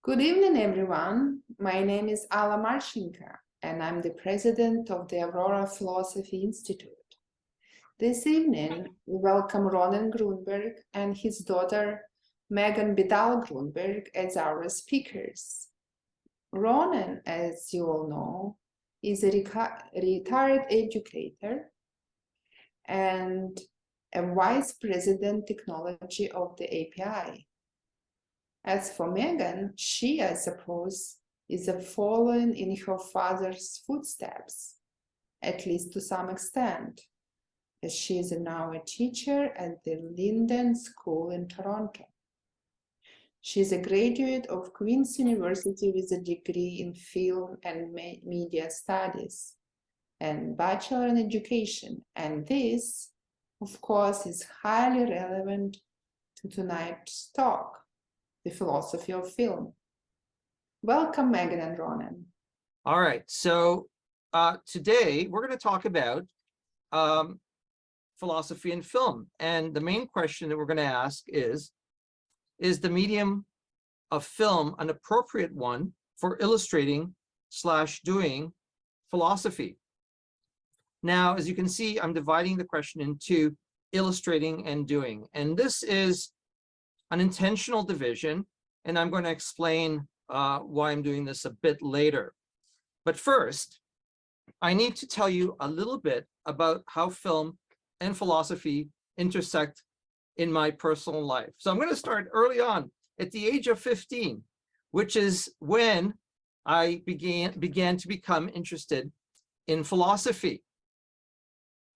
Good evening, everyone. My name is Alla Marchenko, and I'm the president of the Aurora Philosophy Institute. This evening, we welcome Ronen Grunberg and his daughter, Meaghan Bedal Grunberg, as our speakers. Ronen, as you all know, is a retired educator and a vice president technology of the API. As for Meaghan, she, I suppose, is following in her father's footsteps, at least to some extent, as she is now a teacher at the Linden School in Toronto. She is a graduate of Queen's University with a degree in film and media studies and bachelor in education, and this, of course, is highly relevant to tonight's talk. The philosophy of film. Welcome, Meaghan and Ronen. All right, so today we're going to talk about philosophy and film. And the main question that we're going to ask is the medium of film an appropriate one for illustrating / doing philosophy? Now, as you can see, I'm dividing the question into illustrating and doing. And this is an intentional division, and I'm going to explain why I'm doing this a bit later. But first, I need to tell you a little bit about how film and philosophy intersect in my personal life. So I'm going to start early on at the age of 15, which is when I began to become interested in philosophy.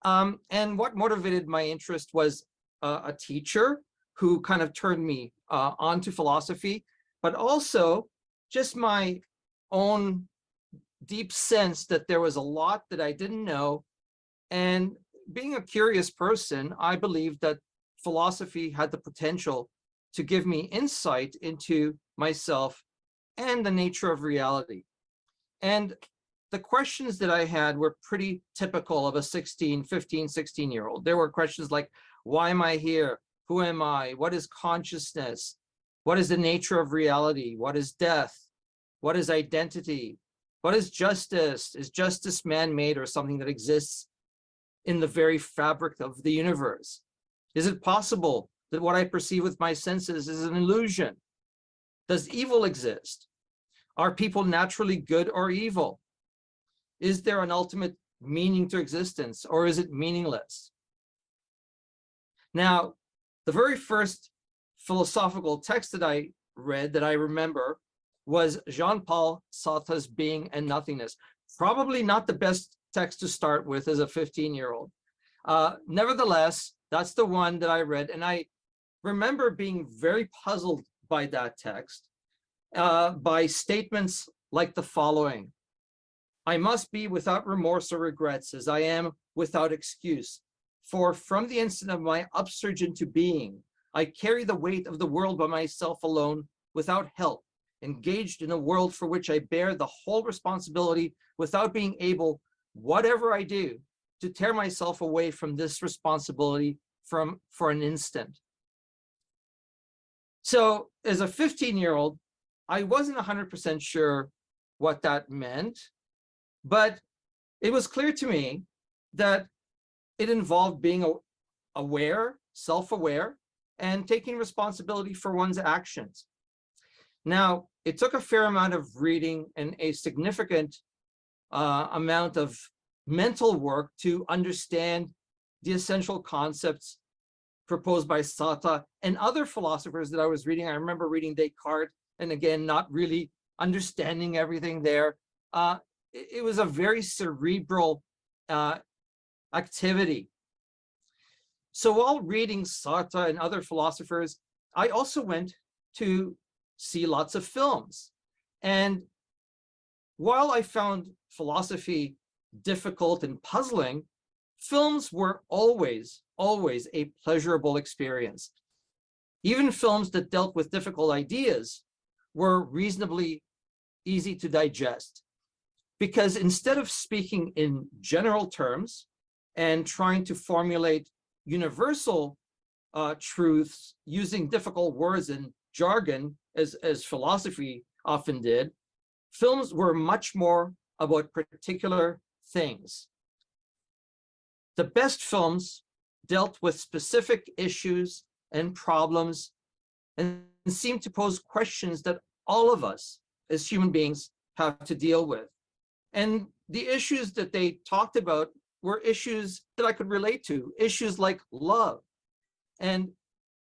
And what motivated my interest was a teacher who kind of turned me onto philosophy, but also just my own deep sense that there was a lot that I didn't know. And being a curious person, I believed that philosophy had the potential to give me insight into myself and the nature of reality. And the questions that I had were pretty typical of a 15, 16-year-old. There were questions like, why am I here? Who am I? What is consciousness? What is the nature of reality? What is death? What is identity? What is justice? Is justice man-made or something that exists in the very fabric of the universe? Is it possible that what I perceive with my senses is an illusion? Does evil exist? Are people naturally good or evil? Is there an ultimate meaning to existence, or is it meaningless? Now, the very first philosophical text that I read that I remember was Jean-Paul Sartre's Being and Nothingness. Probably not the best text to start with as a 15-year-old. Nevertheless, that's the one that I read, and I remember being very puzzled by that text, by statements like the following: I must be without remorse or regrets, as I am without excuse. For from the instant of my upsurge into being, I carry the weight of the world by myself alone, without help, engaged in a world for which I bear the whole responsibility, without being able, whatever I do, to tear myself away from this responsibility for an instant. So as a 15-year-old, I wasn't 100% sure what that meant, but it was clear to me that it involved being aware, self-aware, and taking responsibility for one's actions. Now, it took a fair amount of reading and a significant amount of mental work to understand the essential concepts proposed by Sartre and other philosophers that I was reading. I remember reading Descartes, and again, not really understanding everything there. It was a very cerebral activity. So while reading Sartre and other philosophers, I also went to see lots of films. And while I found philosophy difficult and puzzling, films were always a pleasurable experience. Even films that dealt with difficult ideas were reasonably easy to digest, because instead of speaking in general terms and trying to formulate universal truths using difficult words and jargon as philosophy often did, films were much more about particular things. The best films dealt with specific issues and problems and seemed to pose questions that all of us as human beings have to deal with. And the issues that they talked about were issues that I could relate to, issues like love and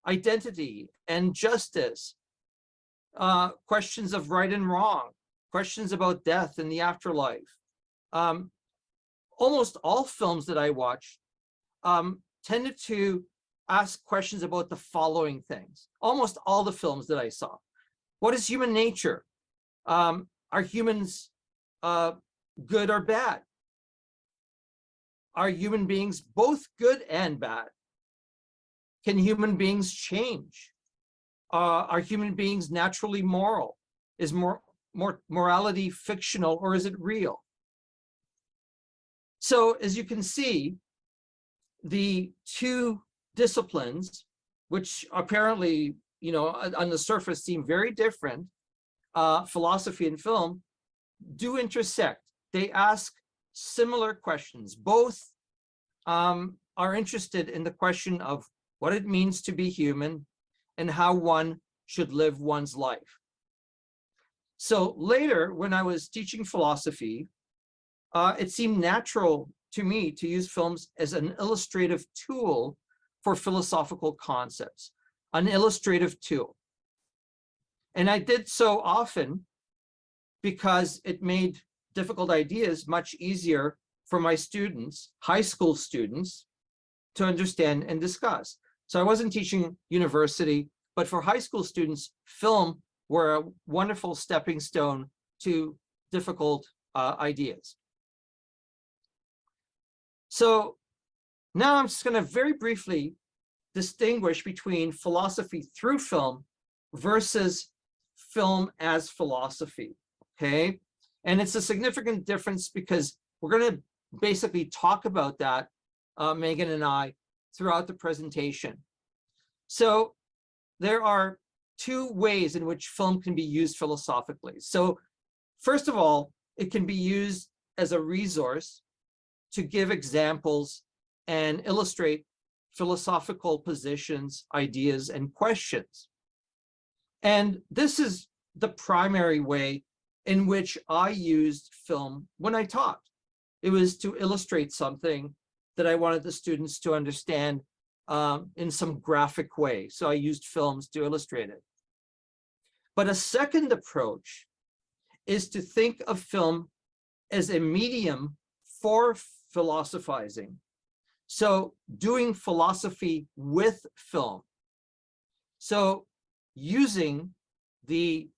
identity and justice, questions of right and wrong, questions about death and the afterlife. Almost all films that I watched tended to ask questions about the following things. Almost all the films that I saw. What is human nature? Are humans good or bad? Are human beings both good and bad? Can human beings change? Are human beings naturally moral? Is morality fictional or is it real? So as you can see, the two disciplines, which apparently, on the surface seem very different, philosophy and film, do intersect. They ask similar questions. Both are interested in the question of what it means to be human and how one should live one's life. So later, when I was teaching philosophy, it seemed natural to me to use films as an illustrative tool for philosophical concepts, an illustrative tool. And I did so often because it made difficult ideas much easier for my students, high school students, to understand and discuss. So I wasn't teaching university, but for high school students, film were a wonderful stepping stone to difficult ideas. So now I'm just going to very briefly distinguish between philosophy through film versus film as philosophy, okay? And it's a significant difference because we're going to basically talk about that, Meaghan and I, throughout the presentation. So there are two ways in which film can be used philosophically. So first of all, it can be used as a resource to give examples and illustrate philosophical positions, ideas, and questions. And this is the primary way in which I used film when I taught. It was to illustrate something that I wanted the students to understand in some graphic way. So I used films to illustrate it. But a second approach is to think of film as a medium for philosophizing. So doing philosophy with film. So using the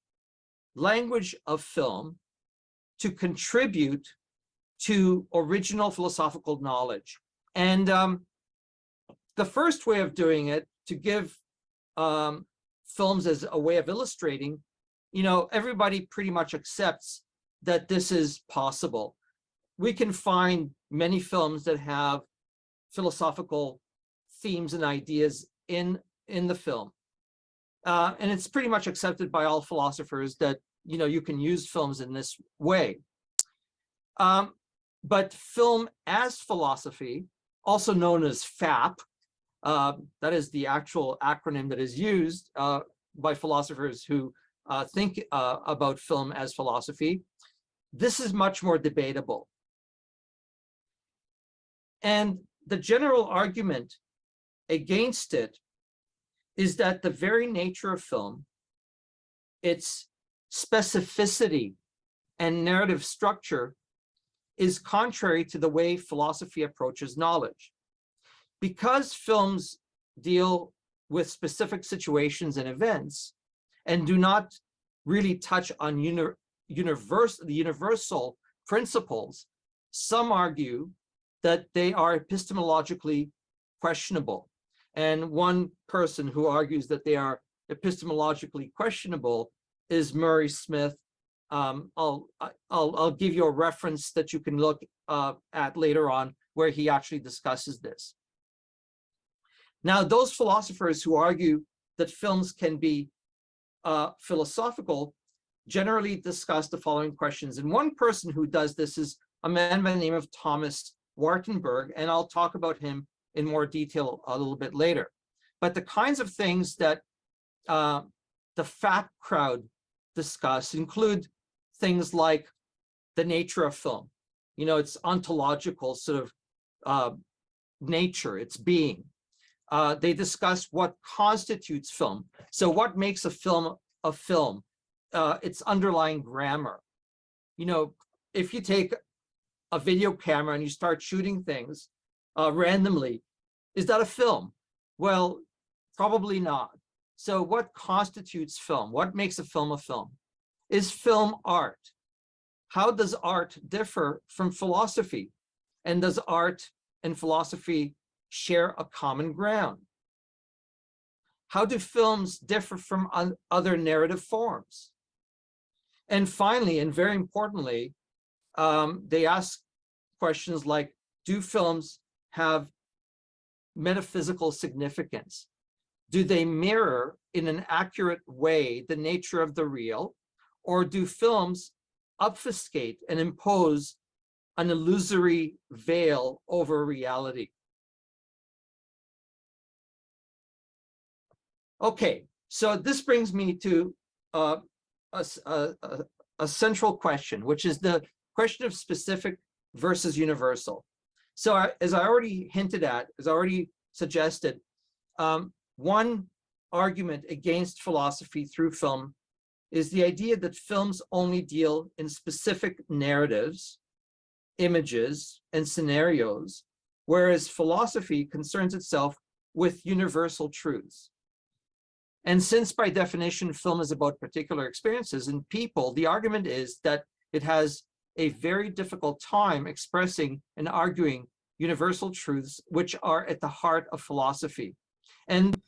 language of film to contribute to original philosophical knowledge. And the first way of doing it, to give films as a way of illustrating, everybody pretty much accepts that this is possible. We can find many films that have philosophical themes and ideas in the film. And it's pretty much accepted by all philosophers that, you can use films in this way. But film as philosophy, also known as FAP, that is the actual acronym that is used by philosophers who think about film as philosophy. This is much more debatable. And the general argument against it is that the very nature of film, its specificity and narrative structure, is contrary to the way philosophy approaches knowledge. Because films deal with specific situations and events and do not really touch on the universal principles, some argue that they are epistemologically questionable. And one person who argues that they are epistemologically questionable is Murray Smith. I'll give you a reference that you can look at later on where he actually discusses this. Now, those philosophers who argue that films can be philosophical generally discuss the following questions. And one person who does this is a man by the name of Thomas Wartenberg, and I'll talk about him in more detail a little bit later. But the kinds of things that the fat crowd discuss include things like the nature of film, its ontological sort of nature, its being. They discuss what constitutes film. So what makes a film a film? Its underlying grammar. If you take a video camera and you start shooting things randomly, is that a film? Well, probably not. So what constitutes film? What makes a film a film? Is film art? How does art differ from philosophy? And does art and philosophy share a common ground? How do films differ from other narrative forms? And finally, and very importantly, they ask questions like, do films have metaphysical significance? Do they mirror in an accurate way the nature of the real, or do films obfuscate and impose an illusory veil over reality? Okay, so this brings me to a central question, which is the question of specific versus universal. So as I already hinted at, as I already suggested, one argument against philosophy through film is the idea that films only deal in specific narratives, images, and scenarios, whereas philosophy concerns itself with universal truths. And since by definition, film is about particular experiences and people, the argument is that it has a very difficult time expressing and arguing universal truths, which are at the heart of philosophy. And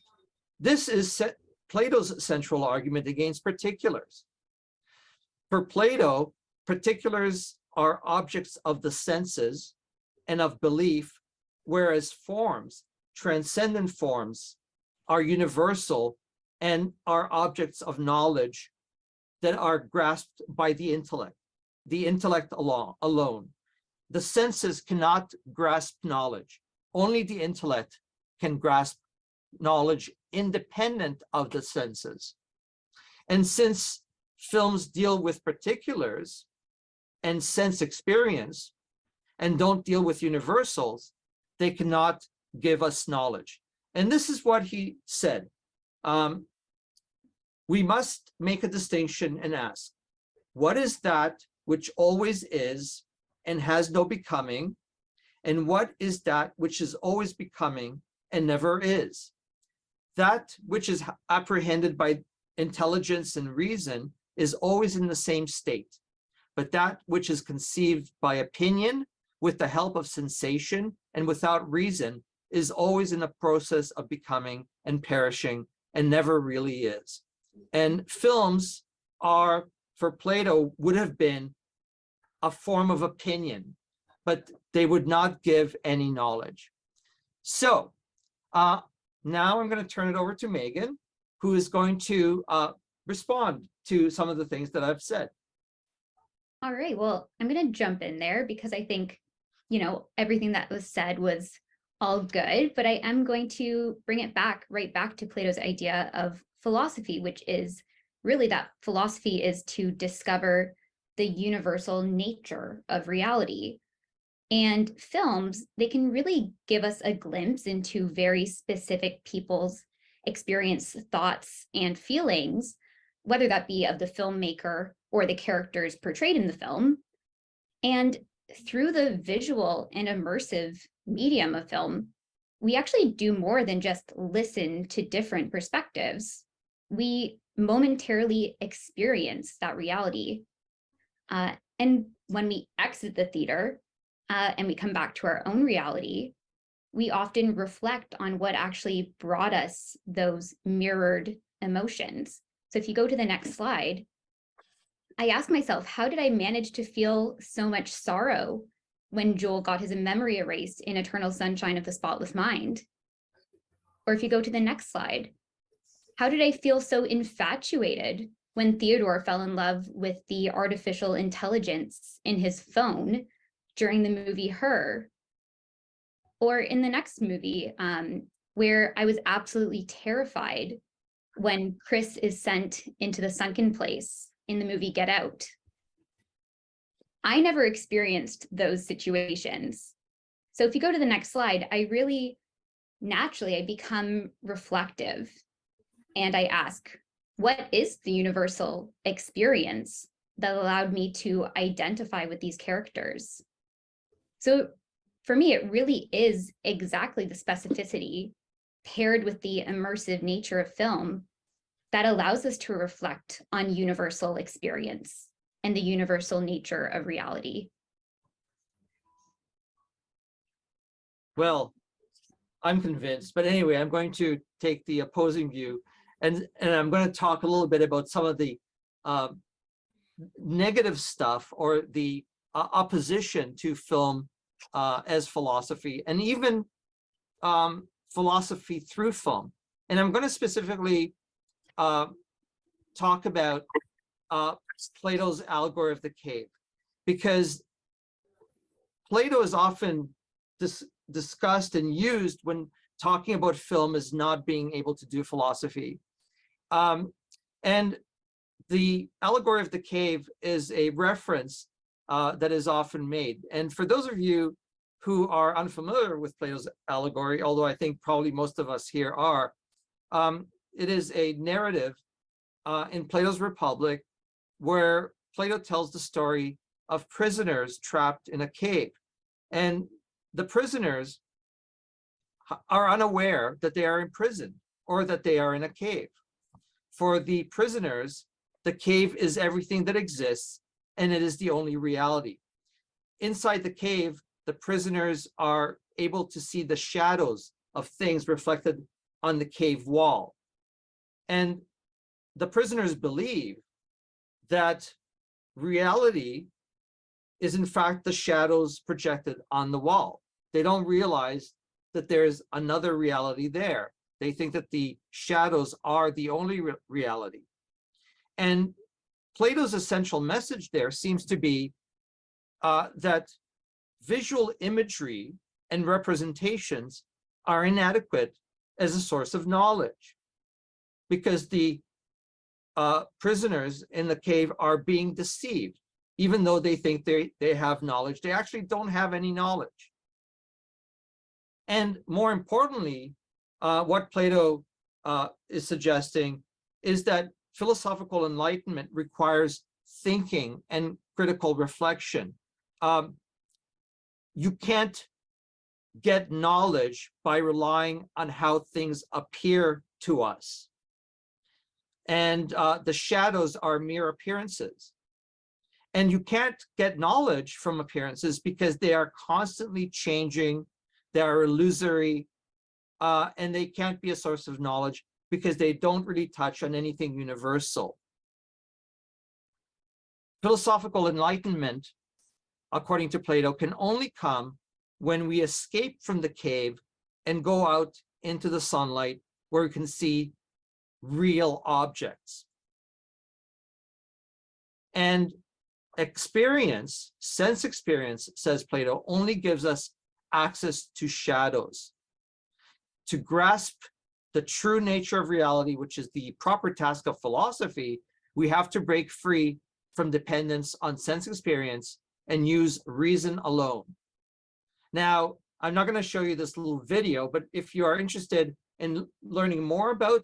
this is Plato's central argument against particulars. For Plato, particulars are objects of the senses and of belief, whereas forms, transcendent forms, are universal and are objects of knowledge that are grasped by the intellect alone. The senses cannot grasp knowledge. Only the intellect can grasp knowledge independent of the senses. And since films deal with particulars and sense experience and don't deal with universals, they cannot give us knowledge. And this is what he said. We must make a distinction and ask, what is that which always is and has no becoming? And what is that which is always becoming and never is? That which is apprehended by intelligence and reason is always in the same state. But that which is conceived by opinion, with the help of sensation and without reason, is always in a process of becoming and perishing and never really is. And films are, for Plato, would have been a form of opinion, but they would not give any knowledge. So now I'm going to turn it over to Meaghan, who is going to respond to some of the things that I've said. All right, well, I'm going to jump in there because I think, everything that was said was all good, but I am going to bring it right back to Plato's idea of philosophy, which is really that philosophy is to discover the universal nature of reality. And films, they can really give us a glimpse into very specific people's experience, thoughts, and feelings, whether that be of the filmmaker or the characters portrayed in the film. And through the visual and immersive medium of film, we actually do more than just listen to different perspectives. We momentarily experience that reality. And when we exit the theater and we come back to our own reality, we often reflect on what actually brought us those mirrored emotions. So if you go to the next slide, I ask myself, how did I manage to feel so much sorrow when Joel got his memory erased in Eternal Sunshine of the Spotless Mind? Or if you go to the next slide, how did I feel so infatuated when Theodore fell in love with the artificial intelligence in his phone during the movie Her, or in the next movie, where I was absolutely terrified when Chris is sent into the sunken place in the movie Get Out. I never experienced those situations. So if you go to the next slide, I become reflective and I ask, what is the universal experience that allowed me to identify with these characters? So for me, it really is exactly the specificity paired with the immersive nature of film that allows us to reflect on universal experience and the universal nature of reality. Well, I'm convinced, but anyway, I'm going to take the opposing view, and I'm going to talk a little bit about some of the negative stuff or the opposition to film as philosophy, and even philosophy through film. And I'm going to specifically talk about Plato's allegory of the cave, because Plato is often discussed and used when talking about film as not being able to do philosophy. And the allegory of the cave is a reference that is often made. And for those of you who are unfamiliar with Plato's allegory, although I think probably most of us here are, it is a narrative in Plato's Republic where Plato tells the story of prisoners trapped in a cave. And the prisoners are unaware that they are in prison or that they are in a cave. For the prisoners, the cave is everything that exists, and it is the only reality. Inside the cave, the prisoners are able to see the shadows of things reflected on the cave wall. And the prisoners believe that reality is in fact the shadows projected on the wall. They don't realize that there's another reality there. They think that the shadows are the only reality. And Plato's essential message there seems to be that visual imagery and representations are inadequate as a source of knowledge, because the prisoners in the cave are being deceived. Even though they think they have knowledge, they actually don't have any knowledge. And more importantly, what Plato is suggesting is that philosophical enlightenment requires thinking and critical reflection. You can't get knowledge by relying on how things appear to us. And the shadows are mere appearances. And you can't get knowledge from appearances because they are constantly changing, they are illusory, and they can't be a source of knowledge because they don't really touch on anything universal. Philosophical enlightenment, according to Plato, can only come when we escape from the cave and go out into the sunlight where we can see real objects. And experience, sense experience, says Plato, only gives us access to shadows. To grasp the true nature of reality, which is the proper task of philosophy, we have to break free from dependence on sense experience and use reason alone. Now, I'm not going to show you this little video, but if you are interested in learning more about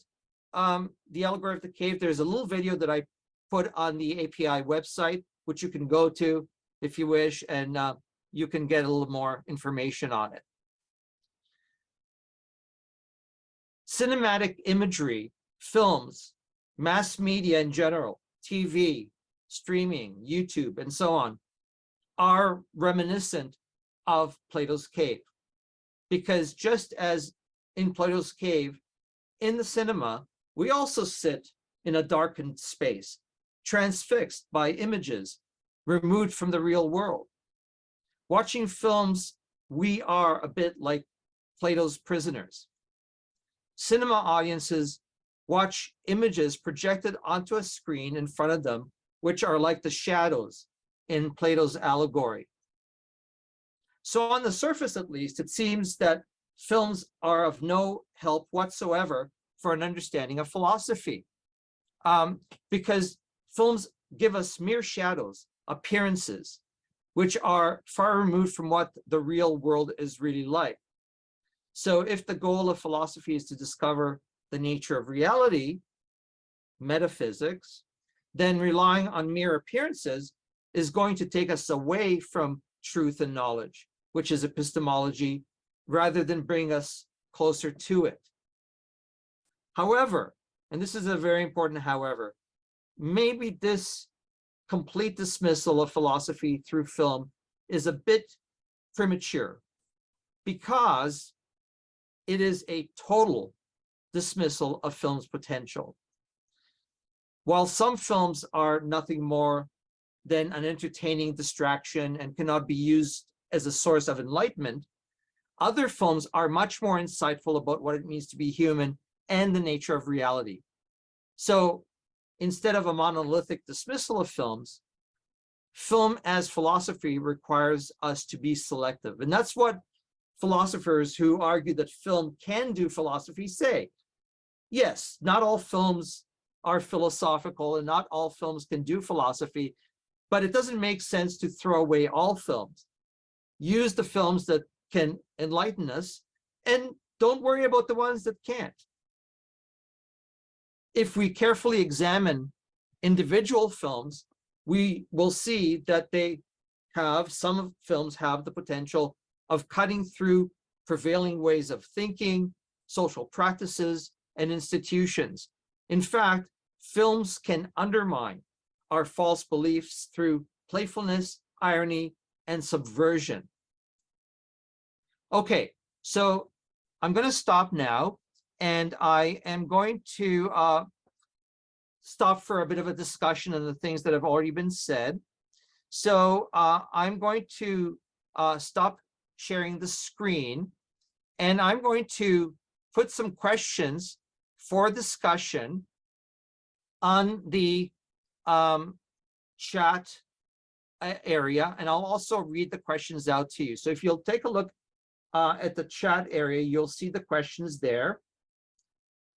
the allegory of the cave, there's a little video that I put on the API website, which you can go to if you wish, and you can get a little more information on it. Cinematic imagery, films, mass media in general, TV, streaming, YouTube, and so on, are reminiscent of Plato's cave. Because just as in Plato's cave, in the cinema, we also sit in a darkened space, transfixed by images, removed from the real world. Watching films, we are a bit like Plato's prisoners. Cinema audiences watch images projected onto a screen in front of them, which are like the shadows in Plato's allegory. So on the surface, at least, it seems that films are of no help whatsoever for an understanding of philosophy, because films give us mere shadows, appearances, which are far removed from what the real world is really like. So if the goal of philosophy is to discover the nature of reality, metaphysics, then relying on mere appearances is going to take us away from truth and knowledge, which is epistemology, rather than bring us closer to it. However, and this is a very important however, maybe this complete dismissal of philosophy through film is a bit premature, because it is a total dismissal of film's potential. While some films are nothing more than an entertaining distraction and cannot be used as a source of enlightenment, other films are much more insightful about what it means to be human and the nature of reality. So instead of a monolithic dismissal of films, film as philosophy requires us to be selective. And that's what philosophers who argue that film can do philosophy say. Yes, not all films are philosophical and not all films can do philosophy, but it doesn't make sense to throw away all films. Use the films that can enlighten us and don't worry about the ones that can't. If we carefully examine individual films, we will see that some films have the potential of cutting through prevailing ways of thinking, social practices, and institutions. In fact, films can undermine our false beliefs through playfulness, irony, and subversion. Okay, so I'm going to stop now, and I am going to stop for a bit of a discussion on the things that have already been said. So I'm going to stop sharing the screen, and I'm going to put some questions for discussion on the chat area, and I'll also read the questions out to you. So if you'll take a look at the chat area, you'll see the questions there.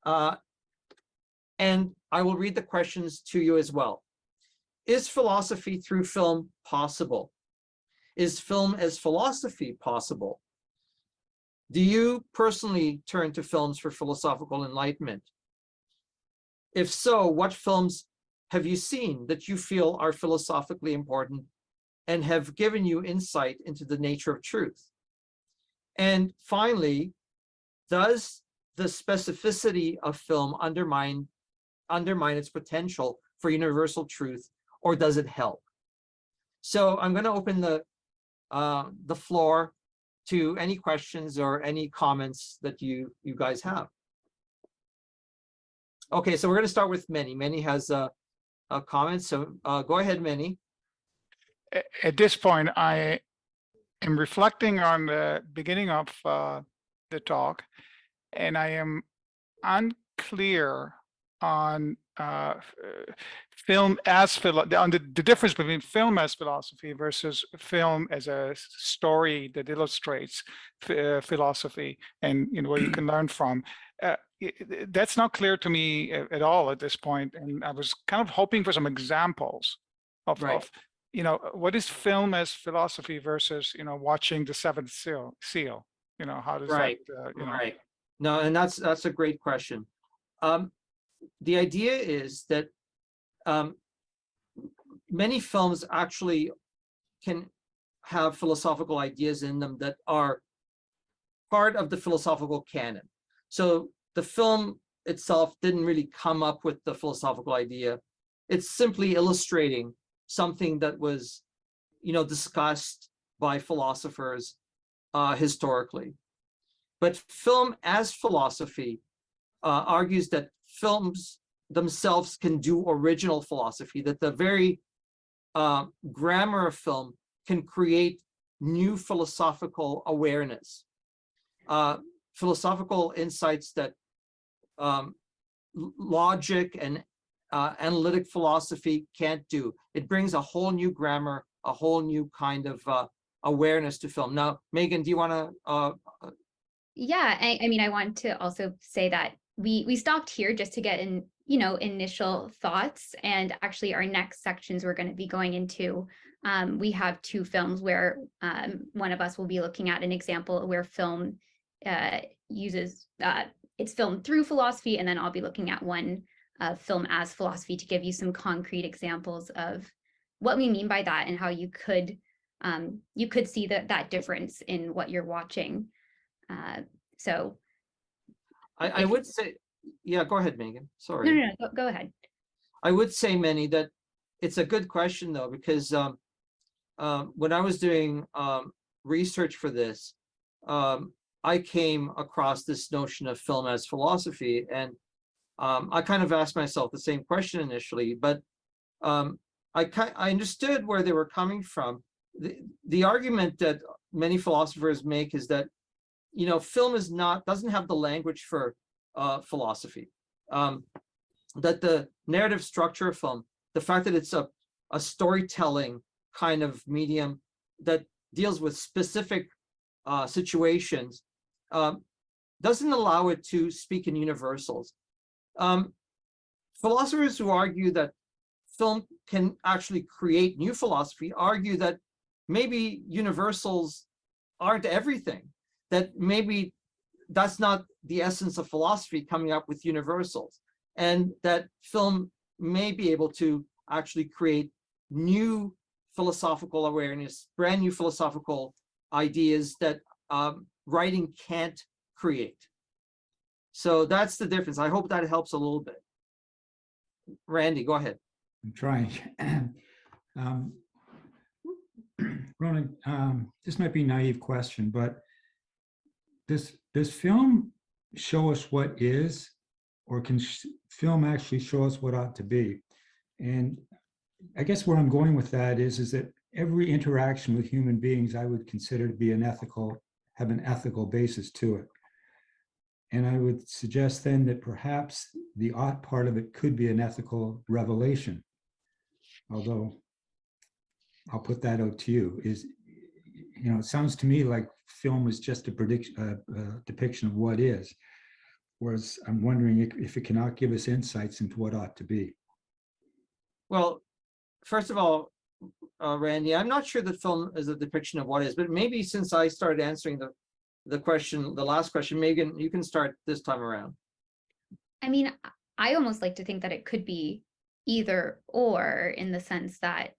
And I will read the questions to you as well. Is philosophy through film possible? Is film as philosophy possible? Do you personally turn to films for philosophical enlightenment? If so, what films have you seen that you feel are philosophically important and have given you insight into the nature of truth? And finally, does the specificity of film undermine its potential for universal truth, or does it help? So I'm going to open the floor to any questions or any comments that you guys have. Okay, so we're going to start with Manny. Manny has a comment, so go ahead, Manny. At this point, I am reflecting on the beginning of the talk, and I am unclear on film as on the difference between film as philosophy versus film as a story that illustrates philosophy, and where you can learn from. That's not clear to me at all at this point, and I was kind of hoping for some examples of, Right. What is film as philosophy versus watching The Seventh Seal. How does Right. that Right. No, and that's a great question. The idea is that many films actually can have philosophical ideas in them that are part of the philosophical canon. So the film itself didn't really come up with the philosophical idea. It's simply illustrating something that was, discussed by philosophers historically. But film as philosophy argues that films themselves can do original philosophy, that the very grammar of film can create new philosophical awareness, philosophical insights that logic and analytic philosophy can't do. It brings a whole new grammar, a whole new kind of awareness to film. Now, Meaghan, do you want to? Yeah, I mean, I want to also say that we stopped here just to get in, initial thoughts. And actually our next sections we're going to be going into, we have two films where one of us will be looking at an example where film uses, it's filmed through philosophy, and then I'll be looking at one film as philosophy to give you some concrete examples of what we mean by that and how you could see that difference in what you're watching. So I would say, yeah, go ahead, Meaghan. Sorry. No, go ahead. I would say, Manny, that it's a good question though, because when I was doing research for this, I came across this notion of film as philosophy, and I kind of asked myself the same question initially, but I understood where they were coming from. The argument that many philosophers make is that, film doesn't have the language for philosophy. That the narrative structure of film, the fact that it's a storytelling kind of medium that deals with specific situations, doesn't allow it to speak in universals. Philosophers who argue that film can actually create new philosophy argue that maybe universals aren't everything, that maybe that's not the essence of philosophy, coming up with universals, and that film may be able to actually create new philosophical awareness, brand new philosophical ideas that writing can't create. So that's the difference. I hope that helps a little bit. Randy, go ahead. I'm trying. Ronen, this might be a naive question, but does film show us what is, or can film actually show us what ought to be? And I guess where I'm going with that is that every interaction with human beings I would consider to be have an ethical basis to it. And I would suggest then that perhaps the ought part of it could be an ethical revelation. Although I'll put that out to you, it sounds to me like film is just a depiction of what is. Whereas I'm wondering if it cannot give us insights into what ought to be. Well, first of all, Randy, I'm not sure that film is a depiction of what is, but maybe since I started answering the last question, Meaghan, you can start this time around. I mean, I almost like to think that it could be either or, in the sense that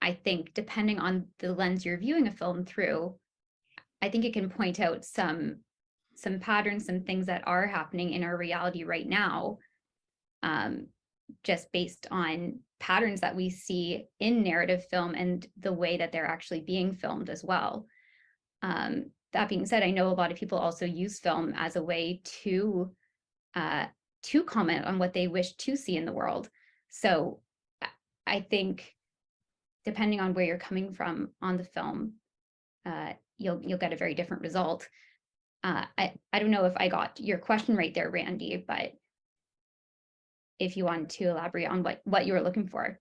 I think depending on the lens you're viewing a film through, I think it can point out some patterns, some things that are happening in our reality right now, just based on patterns that we see in narrative film and the way that they're actually being filmed as well. That being said, I know a lot of people also use film as a way to comment on what they wish to see in the world. So I think depending on where you're coming from on the film, you'll get a very different result. I don't know if I got your question right there, Randy, but if you want to elaborate on what you were looking for.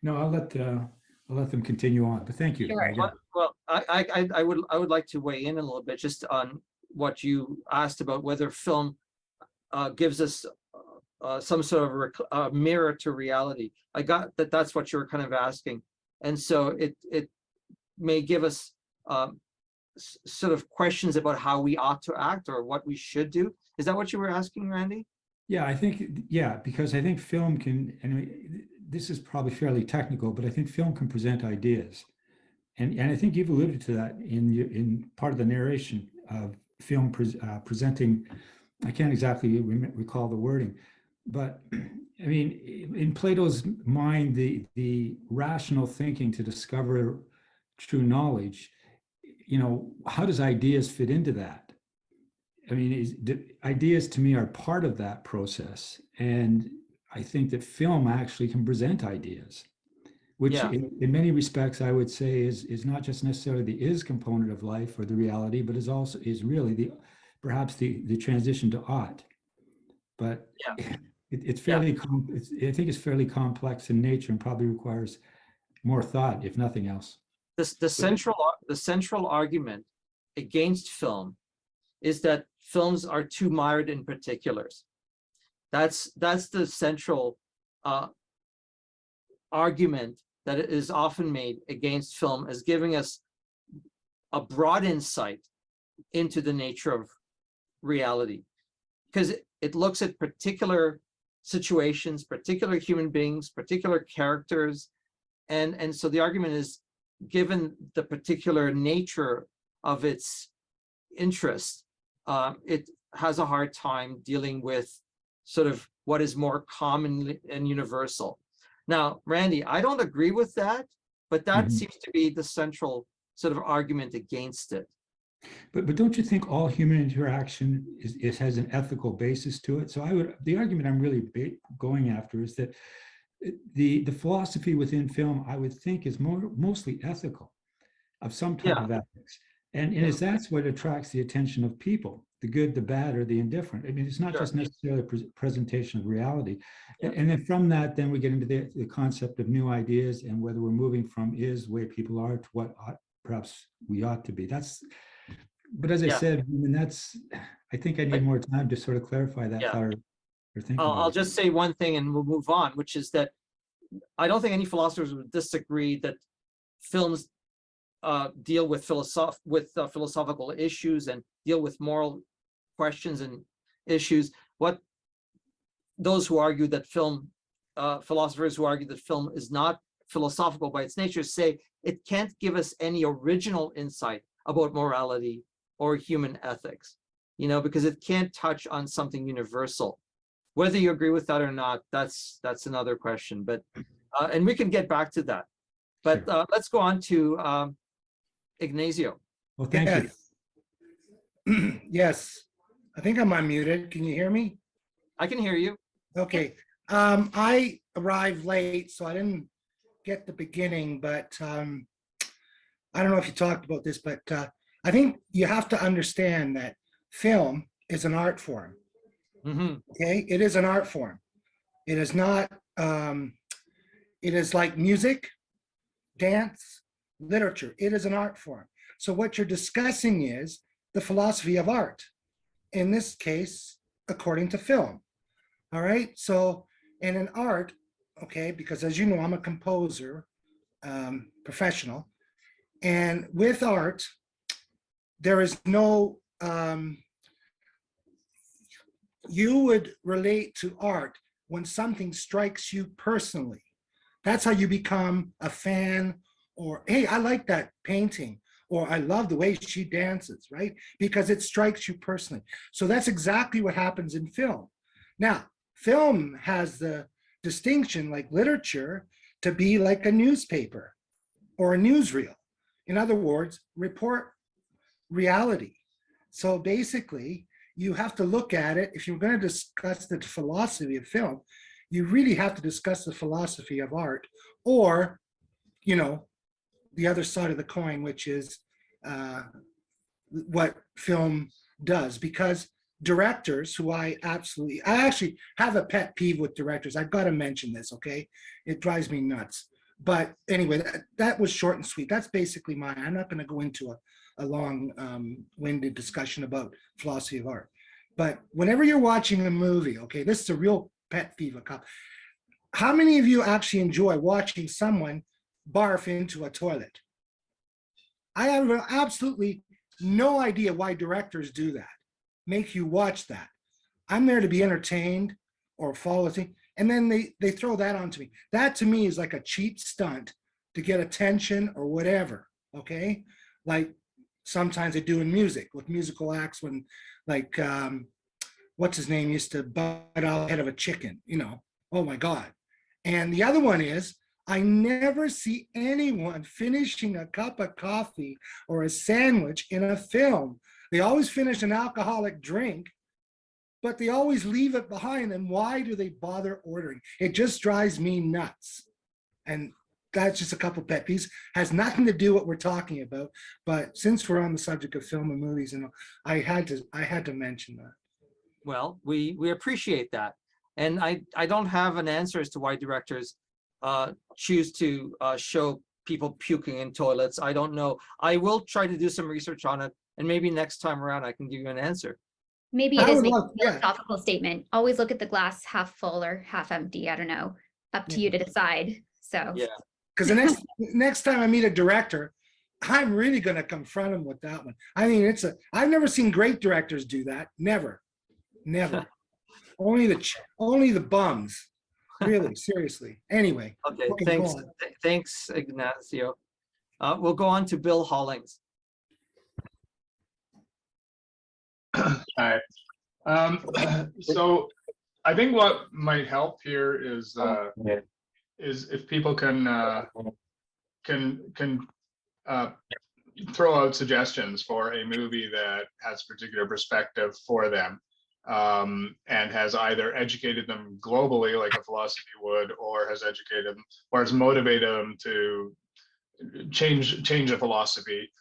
No, I'll let them continue on, but thank you. Sure. Well, I would like to weigh in a little bit just on what you asked about whether film gives us some sort of a mirror to reality. I got that that's what you were kind of asking, and so it may give us sort of questions about how we ought to act or what we should do. Is that what you were asking, Randy? Yeah, because I think film can, and this is probably fairly technical, but I think film can present ideas. And I think you've alluded to that in part of the narration of film presenting. I can't exactly recall the wording, but I mean, in Plato's mind, the rational thinking to discover true knowledge, how does ideas fit into that? I mean, ideas to me are part of that process. And I think that film actually can present ideas, which in many respects, I would say is not just necessarily the is component of life or the reality, but is really perhaps the transition to ought. But It's fairly, I think it's fairly complex in nature and probably requires more thought, if nothing else. The central argument against film is that films are too mired in particulars. That's the central argument that is often made against film, as giving us a broad insight into the nature of reality, because it looks at particular situations, particular human beings, particular characters, and so the argument is, given the particular nature of its interest, it has a hard time dealing with sort of what is more common and universal. Now, Randy, I don't agree with that, but that seems to be the central sort of argument against it. But don't you think all human interaction has an ethical basis to it? So the argument I'm really going after is that the philosophy within film, I would think, is mostly ethical, of some type of ethics. And that's what attracts the attention of people, the good, the bad, or the indifferent. I mean, it's not just necessarily a presentation of reality. And then from that, then we get into the concept of new ideas and whether we're moving from the way people are to what perhaps we ought to be. But as I said, I mean, I think I need more time to sort of clarify that thought or think about I'll it. just say one thing and we'll move on, which is that I don't think any philosophers would disagree that films deal with philosophical issues and deal with moral questions and issues. What those who argue that philosophers who argue that film is not philosophical by its nature say it can't give us any original insight about morality or human ethics, because it can't touch on something universal. Whether you agree with that or not, that's another question. But and we can get back to that. But let's go on to Ignacio. Well, thank you. Yes, I think I'm unmuted. Can you hear me? I can hear you. Okay. I arrived late, so I didn't get the beginning, but I don't know if you talked about this, but I think you have to understand that film is an art form. Okay, it is an art form. It is not, it is like music, dance, literature. It is an art form. So what you're discussing is the philosophy of art, in this case, according to film. All right, so, and in art, okay, because as you know, I'm a composer, professional, and with art, there is no, you would relate to art when something strikes you personally. That's how you become a fan, or, hey, I like that painting, or I love the way she dances, right? Because it strikes you personally. So that's exactly what happens in film. Now, film has the distinction, like literature, to be like a newspaper or a newsreel. In other words, report reality. So basically, you have to look at it. If you're going to discuss the philosophy of film, you really have to discuss the philosophy of art, or, the other side of the coin, which is what film does. Because directors, who I actually have a pet peeve with directors. I've got to mention this, okay? It drives me nuts. But anyway, that was short and sweet. That's basically mine. I'm not going to go into a long-winded discussion about philosophy of art. But whenever you're watching a movie, okay, this is a real pet peeve. How many of you actually enjoy watching someone barf into a toilet? I have absolutely no idea why directors do that, make you watch that. I'm there to be entertained or follow a thing, and then they throw that onto me. That to me is like a cheap stunt to get attention or whatever, okay? Like sometimes they do in music with musical acts when, like, what's his name used to bite off the head of a chicken, oh my God. And the other one is, I never see anyone finishing a cup of coffee or a sandwich in a film. They always finish an alcoholic drink, but they always leave it behind. And why do they bother ordering? It just drives me nuts. And that's just a couple pet peeves. Has nothing to do with what we're talking about. But since we're on the subject of film and movies, I had to mention that. Well, we appreciate that. And I don't have an answer as to why directors choose to show people puking in toilets. I don't know. I will try to do some research on it, and maybe next time around I can give you an answer. Maybe I it is would making love- a yeah. philosophical statement. Always look at the glass half full or half empty. I don't know. Up to you to decide. So Yeah. Because the next time I meet a director, I'm really going to confront him with that one. I mean, I've never seen great directors do that. Never. Only the bums. Really, seriously. Anyway. Okay, go thanks. on. Thanks, Ignacio. We'll go on to Bill Hollings. Hi. So I think what might help here is if people can throw out suggestions for a movie that has a particular perspective for them, and has either educated them globally like a philosophy would, or has educated them, or has motivated them to change a philosophy.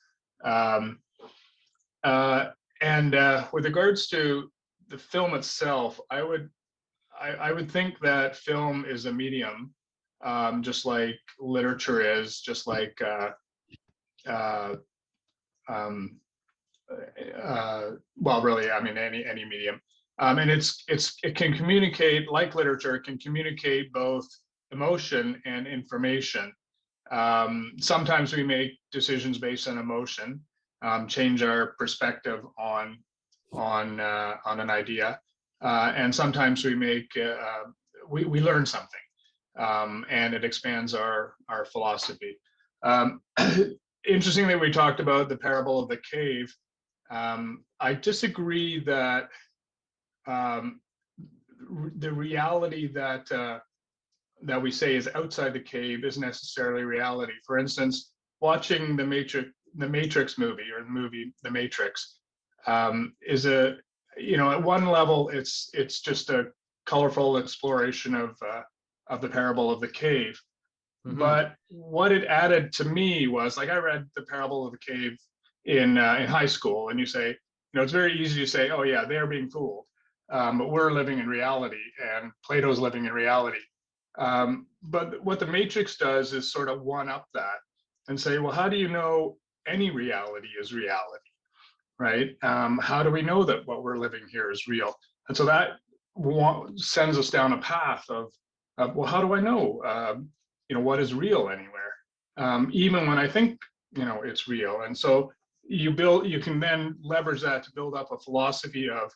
And with regards to the film itself, I would think that film is a medium, just like literature is, just like well, really, I mean, any medium. And it can communicate, like literature, it can communicate both emotion and information. Sometimes we make decisions based on emotion, change our perspective on an idea, and sometimes we make we learn something, and it expands our philosophy. Interestingly, we talked about the parable of the cave. I disagree that the reality that we say is outside the cave is necessarily reality. For instance, watching the Matrix movie, or the movie The Matrix, is at one level it's just a colorful exploration of the parable of the cave. But what it added to me was, like, I read the parable of the cave in high school, and you say, it's very easy to say, oh yeah, they're being fooled, but we're living in reality, and Plato's living in reality. But what the Matrix does is sort of one up that and say, well, how do you know any reality is reality, right? How do we know that what we're living here is real? And so that sends us down a path of well, how do I know what is real anywhere, even when I think it's real? And so you can then leverage that to build up a philosophy of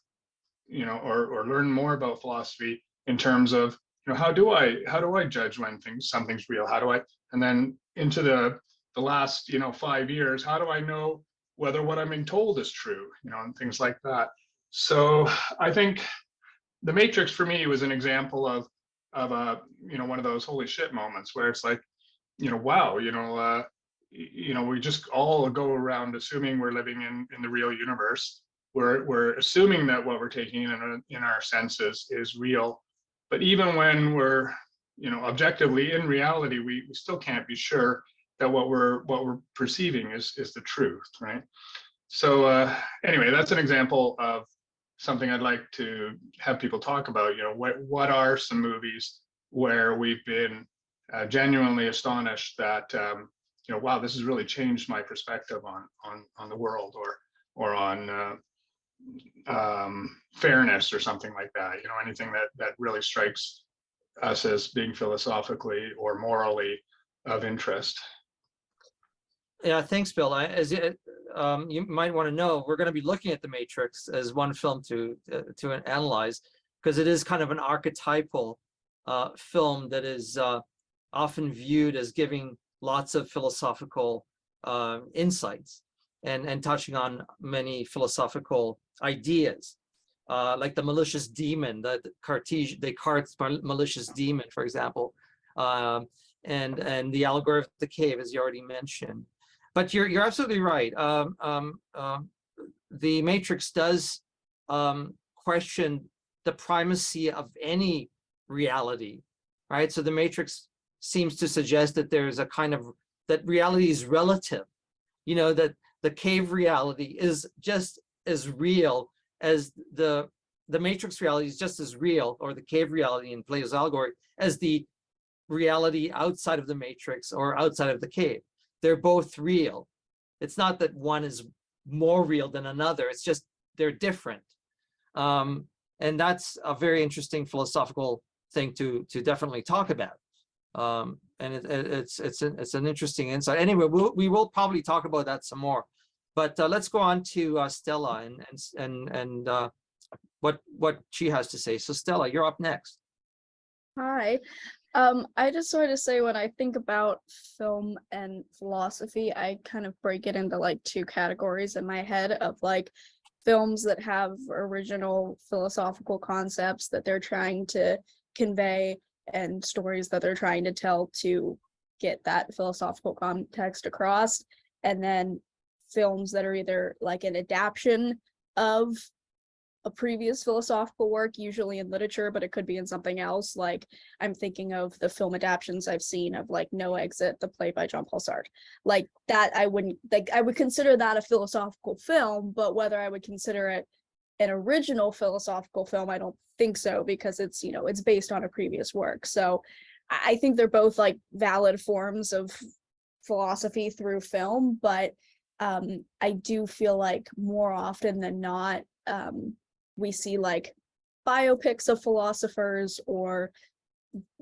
or learn more about philosophy in terms of how do I judge when something's real? How do I, and then into the last 5 years, how do I know whether what I'm being told is true, and things like that. So I think The Matrix for me was an example of a one of those holy shit moments where it's like, wow, we just all go around assuming we're living in the real universe. We're assuming that what we're taking in our senses is real, but even when we're objectively in reality, we still can't be sure that what we're perceiving is the truth, right? So anyway, that's an example of something I'd like to have people talk about. What are some movies where we've been genuinely astonished that wow, this has really changed my perspective on the world, or on fairness or something like that. Anything that really strikes us as being philosophically or morally of interest. Yeah, thanks, Bill. You might want to know, we're going to be looking at The Matrix as one film to analyze, because it is kind of an archetypal film that is often viewed as giving lots of philosophical insights and touching on many philosophical ideas, like the malicious demon, Descartes' malicious demon, for example, and the allegory of the cave, as you already mentioned. But you're absolutely right. The Matrix does question the primacy of any reality, right? So the Matrix seems to suggest that there's a kind of, that reality is relative, that the cave reality is just as real as the the Matrix reality is just as real, or the cave reality in Plato's allegory, as the reality outside of the Matrix or outside of the cave. They're both real. It's not that one is more real than another. It's just they're different. And that's a very interesting philosophical thing to definitely talk about. And it's an interesting insight. Anyway, we will probably talk about that some more. But let's go on to Stella and what she has to say. So Stella, you're up next. Hi. I just sort of say when I think about film and philosophy, I kind of break it into like two categories in my head of like films that have original philosophical concepts that they're trying to convey and stories that they're trying to tell to get that philosophical context across. And then films that are either like an adaptation of a previous philosophical work, usually in literature, but it could be in something else. Like I'm thinking of the film adaptations I've seen of like No Exit, the play by Jean-Paul Sartre. Like that, I wouldn't like, I would consider that a philosophical film, but whether I would consider it an original philosophical film, I don't think so, because it's, you know, it's based on a previous work. So I think they're both like valid forms of philosophy through film, but I do feel like more often than not, we see like biopics of philosophers or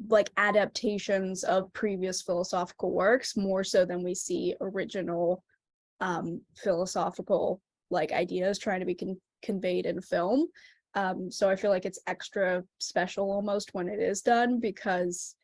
like adaptations of previous philosophical works more so than we see original philosophical like ideas trying to be conveyed in film. So I feel like it's extra special almost when it is done, because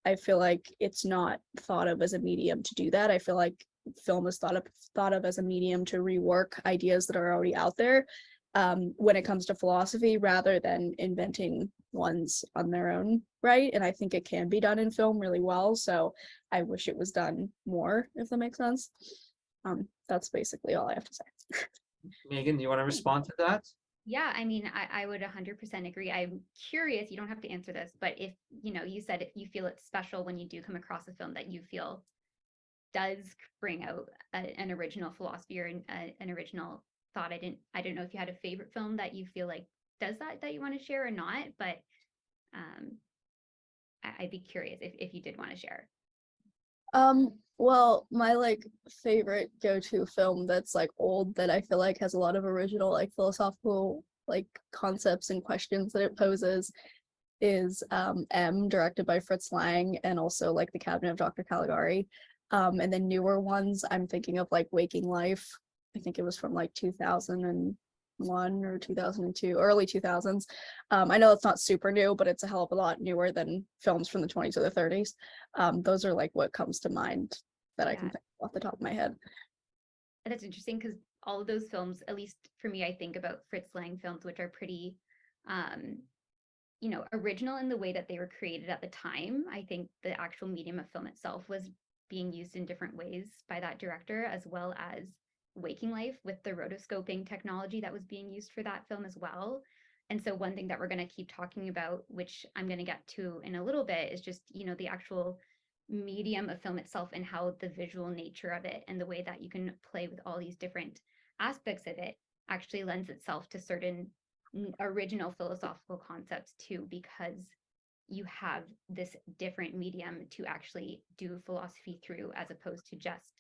I feel like it's not thought of as a medium to do that. I feel like film is thought of as a medium to rework ideas that are already out there when it comes to philosophy, rather than inventing ones on their own, right? And I think it can be done in film really well. So I wish it was done more, if that makes sense. That's basically all I have to say. Meaghan, do you want to respond to that? Yeah, I mean, I would 100% agree. I'm curious, you don't have to answer this, but if, you know, you said if you feel it's special when you do come across a film that you feel does bring out an original philosophy or an original thought. I don't know if you had a favorite film that you feel like does that you want to share or not, but I'd be curious if you did want to share. Well, my like favorite go-to film that's like old that I feel like has a lot of original like philosophical like concepts and questions that it poses is M, directed by Fritz Lang, and also like The Cabinet of Dr. Caligari. And then newer ones, I'm thinking of like Waking Life. I think it was from like 2001 or 2002, early 2000s. I know it's not super new, but it's a hell of a lot newer than films from the 20s or the 30s. Those are like what comes to mind that I can think of off the top of my head. And that's interesting because all of those films, at least for me, I think about Fritz Lang films, which are pretty, you know, original in the way that they were created at the time. I think the actual medium of film itself was being used in different ways by that director, as well as Waking Life with the rotoscoping technology that was being used for that film as well. And so one thing that we're going to keep talking about, which I'm going to get to in a little bit, is just, you know, the actual medium of film itself and how the visual nature of it and the way that you can play with all these different aspects of it actually lends itself to certain original philosophical concepts too, because you have this different medium to actually do philosophy through, as opposed to just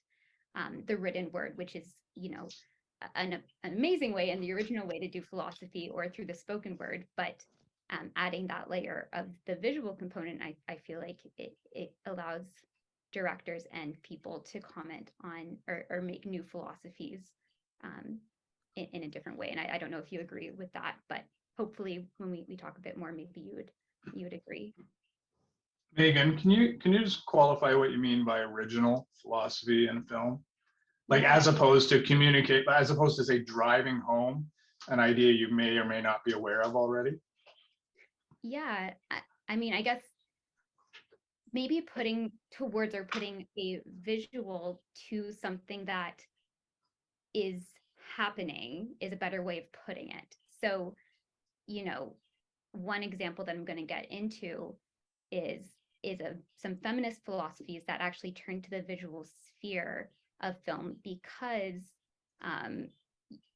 the written word, which is, you know, an amazing way and the original way to do philosophy, or through the spoken word. But adding that layer of the visual component, I feel like it allows directors and people to comment on or make new philosophies in a different way. And I don't know if you agree with that, but hopefully when we talk a bit more, maybe you would agree. Meaghan, can you just qualify what you mean by original philosophy in film? Like, as opposed to communicate, as opposed to say driving home an idea you may or may not be aware of already? Yeah, I mean, I guess maybe putting to words or putting a visual to something that is happening is a better way of putting it. So, you know, one example that I'm going to get into is some feminist philosophies that actually turn to the visual sphere of film, because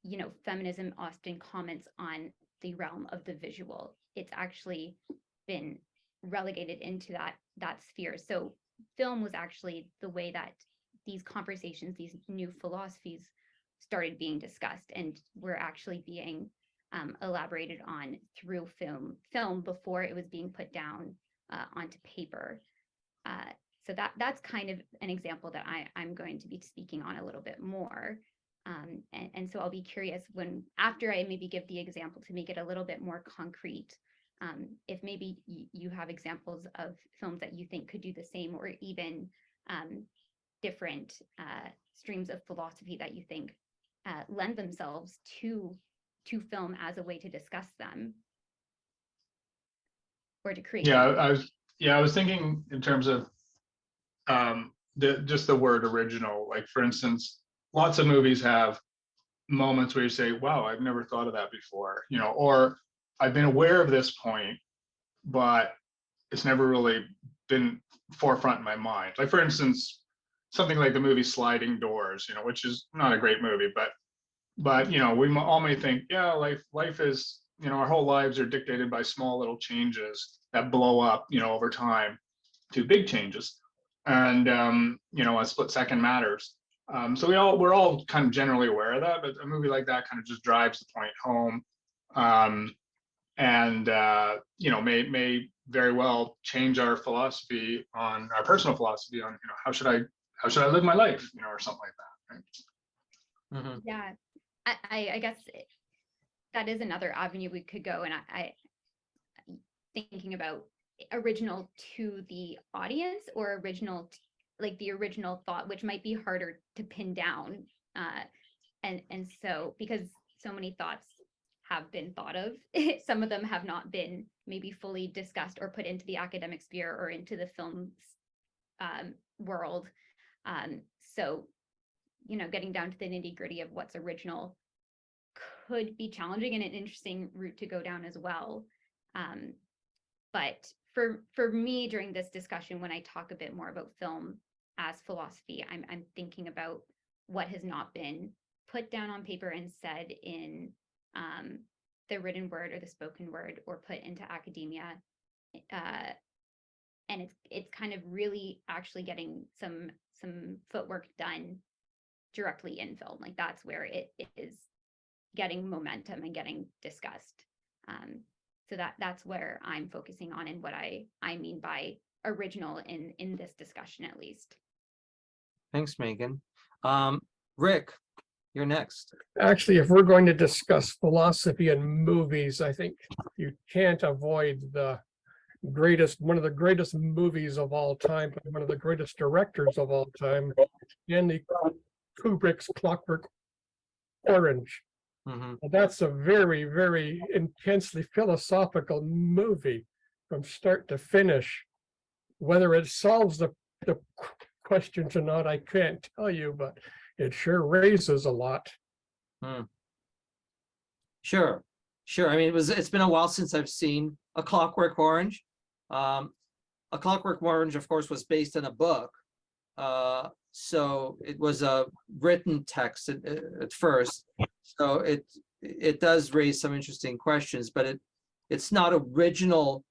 you know, feminism often comments on the realm of the visual. It's actually been relegated into that sphere. So film was actually the way that these conversations, these new philosophies started being discussed and were actually being elaborated on through film before it was being put down onto paper. So that's kind of an example that I'm going to be speaking on a little bit more. And so I'll be curious when, after I maybe give the example to make it a little bit more concrete, if maybe you have examples of films that you think could do the same, or even different streams of philosophy that you think lend themselves to film as a way to discuss them or to create. I was thinking in terms of just the word original. Like, for instance, lots of movies have moments where you say, wow, I've never thought of that before, or I've been aware of this point, but it's never really been forefront in my mind. Like, for instance, something like the movie Sliding Doors, which is not a great movie, but we all may think, yeah, life is, our whole lives are dictated by small little changes that blow up, over time to big changes. And, a split second matters. So we're all kind of generally aware of that, but a movie like that kind of just drives the point home. May very well change our philosophy on our personal philosophy on, how should I live my life, or something like that. Right? Mhm. Yeah, I guess that is another avenue we could go. And I thinking about original to the audience, or original, like the original thought, which might be harder to pin down. And so, because so many thoughts have been thought of, some of them have not been maybe fully discussed or put into the academic sphere or into the film world. So, getting down to the nitty-gritty of what's original could be challenging and an interesting route to go down as well. But for me, during this discussion, when I talk a bit more about film as philosophy, I'm thinking about what has not been put down on paper and said in the written word or the spoken word, or put into academia. And it's kind of really actually getting some footwork done directly in film. Like, that's where it is getting momentum and getting discussed. So that's where I'm focusing on, and what I mean by original in this discussion, at least. Thanks, Meaghan. Rick, you're next. Actually, if we're going to discuss philosophy and movies, I think you can't avoid one of the greatest movies of all time, but one of the greatest directors of all time, Stanley Kubrick's Clockwork Orange. Mm-hmm. That's a very, very intensely philosophical movie from start to finish. Whether it solves the questions or not, I can't tell you, but it sure raises a lot. Sure. I mean, it's been a while since I've seen A Clockwork Orange. A Clockwork Orange, of course, was based on a book. So it was a written text at first. So it does raise some interesting questions, but it's not original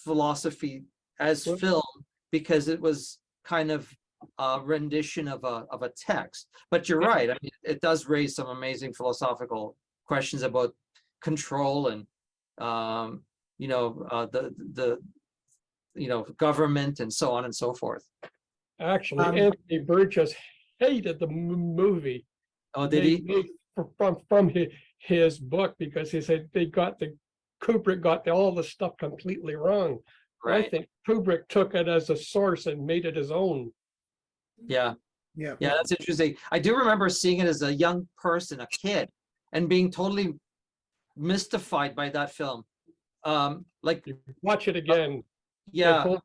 philosophy as film, because it was kind of a rendition of a text. But you're right. I mean, it does raise some amazing philosophical questions about control and the government and so on and so forth. Actually, Anthony Burgess hated the movie. Oh, did he? From his book, because he said Kubrick got all the stuff completely wrong. Right. I think Kubrick took it as a source and made it his own. Yeah, that's interesting. I do remember seeing it as a young person, a kid, and being totally mystified by that film. Watch it again. Yeah.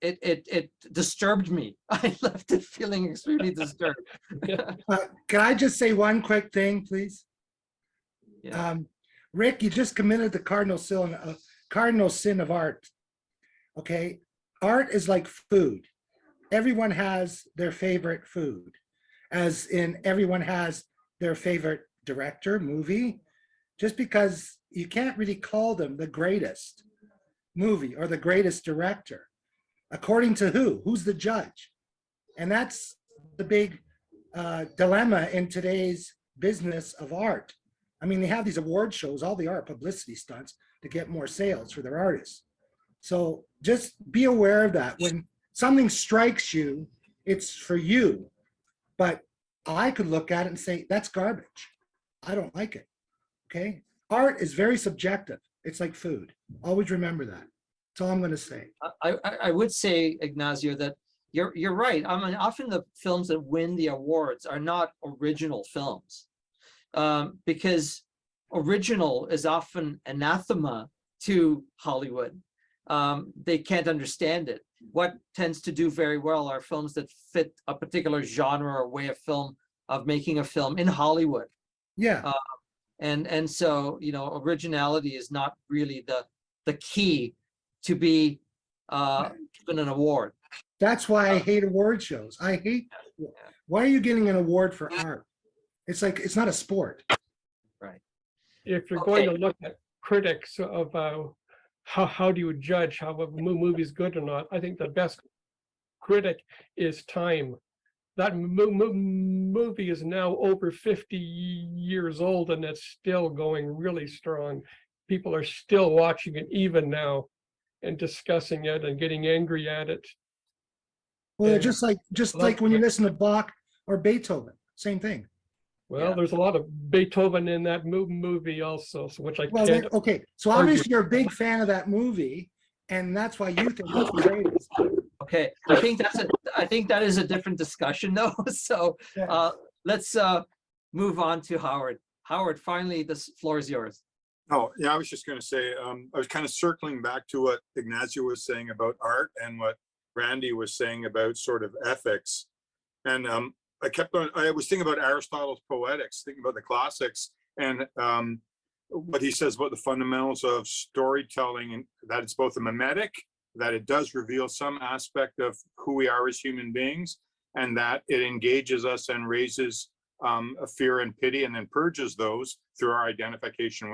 It disturbed me. I left it feeling extremely disturbed. Can I just say one quick thing, please? Yeah. Rick, you just committed the cardinal sin of art. Okay, art is like food. Everyone has their favorite food, as in everyone has their favorite director, movie, just because you can't really call them the greatest movie or the greatest director. According to who? Who's the judge? And that's the big dilemma in today's business of art. I mean, they have these award shows, all the art publicity stunts to get more sales for their artists. So just be aware of that. When something strikes you, it's for you. But I could look at it and say, that's garbage. I don't like it. Okay. Art is very subjective. It's like food. Always remember that. That's all I'm going to say. I would say, Ignacio, that you're right. I mean, often the films that win the awards are not original films, because original is often anathema to Hollywood. They can't understand it. What tends to do very well are films that fit a particular genre or way of film, of making a film in Hollywood. Yeah. And so, you know, originality is not really the key to be given an award. That's why I hate award shows. I hate, why are you getting an award for art? It's like, it's not a sport. Right. If you're going to look at critics of how do you judge how a movie is good or not, I think the best critic is time. That movie is now over 50 years old and it's still going really strong. People are still watching it even now and discussing it and getting angry at it. Well, And just like when you listen to Bach or Beethoven, same thing. well, Yeah. there's a lot of Beethoven in that movie also, so which I Well, can't. okay, so obviously you're a big fan of that movie, and that's why you think it's the greatest. Okay, I think that is a different discussion though. So Yeah. let's move on to Howard. Howard, finally, the floor is yours. Oh, yeah, I was just going to say, I was kind of circling back to what Ignacio was saying about art and what Randy was saying about sort of ethics. And I was thinking about Aristotle's Poetics, thinking about the classics, and what he says about the fundamentals of storytelling, and that it's both a mimetic, that it does reveal some aspect of who we are as human beings, and that it engages us and raises a fear and pity, and then purges those through our identification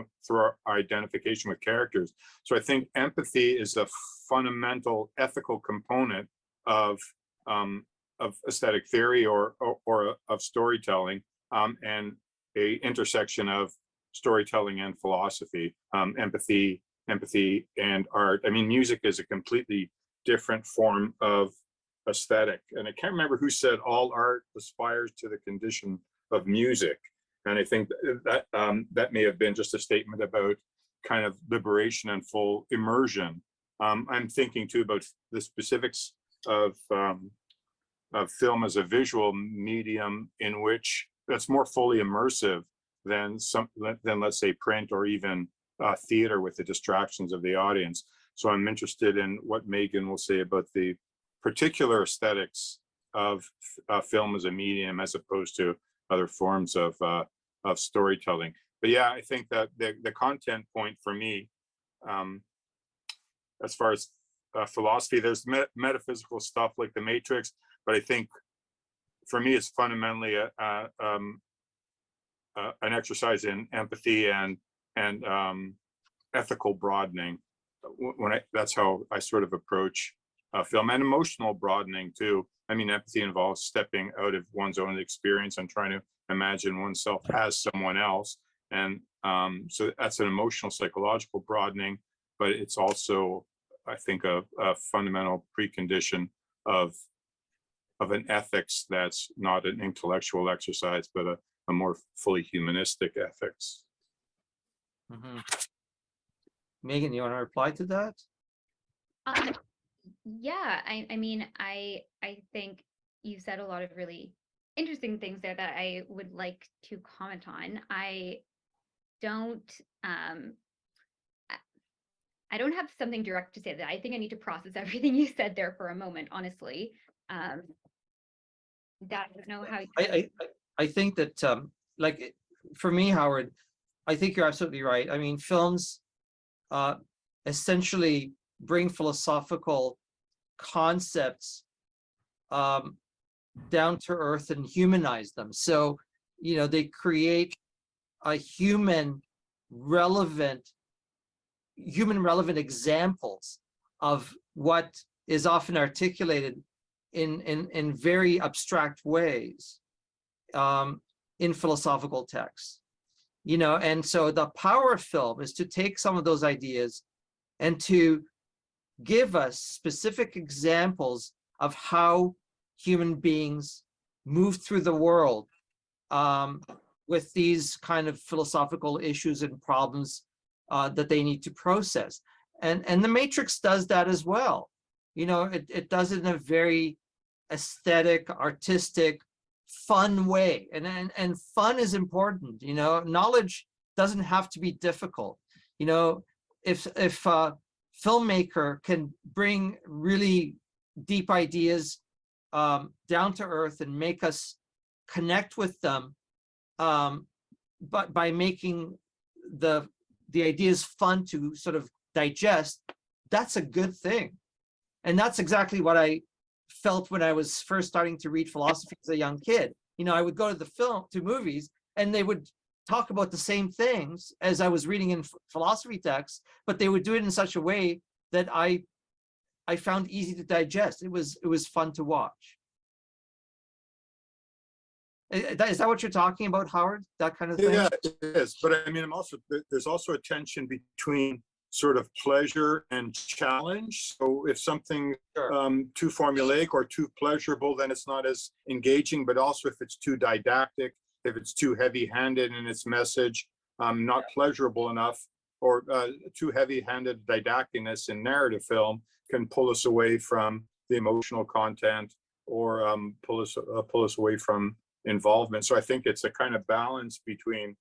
with characters. So I think empathy is a fundamental ethical component of aesthetic theory or of storytelling, and a intersection of storytelling and philosophy, empathy and art. I mean, music is a completely different form of aesthetic, and I can't remember who said all art aspires to the condition of music, and I think that that may have been just a statement about kind of liberation and full immersion. I'm thinking too about the specifics of film as a visual medium in which that's more fully immersive than let's say print or even theater with the distractions of the audience. So I'm interested in what Meaghan will say about the particular aesthetics of film as a medium as opposed to other forms of storytelling. But yeah, I think that the content point for me, as far as philosophy, there's metaphysical stuff like the Matrix, but I think for me it's fundamentally an exercise in empathy and ethical broadening. That's how I sort of approach film, and emotional broadening too. I mean, empathy involves stepping out of one's own experience and trying to imagine oneself as someone else, and so that's an emotional, psychological broadening. But it's also, I think, a fundamental precondition of an ethics that's not an intellectual exercise, but a more fully humanistic ethics. Mm-hmm. Meaghan, you want to reply to that? Yeah, I mean, I think you said a lot of really interesting things there that I would like to comment on. I don't have something direct to say that. I think I need to process everything you said there for a moment, honestly. That I don't know how. I think that like for me, Howard, I think you're absolutely right. I mean, films essentially bring philosophical concepts down to earth and humanize them. So, you know, they create a human relevant, human relevant examples of what is often articulated in very abstract ways in philosophical texts. You know, and so the power of film is to take some of those ideas and to give us specific examples of how human beings move through the world with these kind of philosophical issues and problems that they need to process. And the Matrix does that as well. You know, it does it in a very aesthetic, artistic, fun way. And fun is important. You know, knowledge doesn't have to be difficult. You know, if a filmmaker can bring really deep ideas down to earth and make us connect with them, but by making the ideas fun to sort of digest, that's a good thing. And that's exactly what I felt when I was first starting to read philosophy as a young kid. You know, I would go to movies, and they would talk about the same things as I was reading in philosophy texts, but they would do it in such a way that I found easy to digest. It was fun to watch. Is that what you're talking about, Howard? That kind of thing? Yeah, it is. But I mean, there's also a tension between sort of pleasure and challenge. So if something too formulaic or too pleasurable, then it's not as engaging. But also if it's too didactic, if it's too heavy-handed in its message, not pleasurable enough, or too heavy-handed didacticness in narrative film can pull us away from the emotional content, or pull us away from involvement. So I think it's a kind of balance between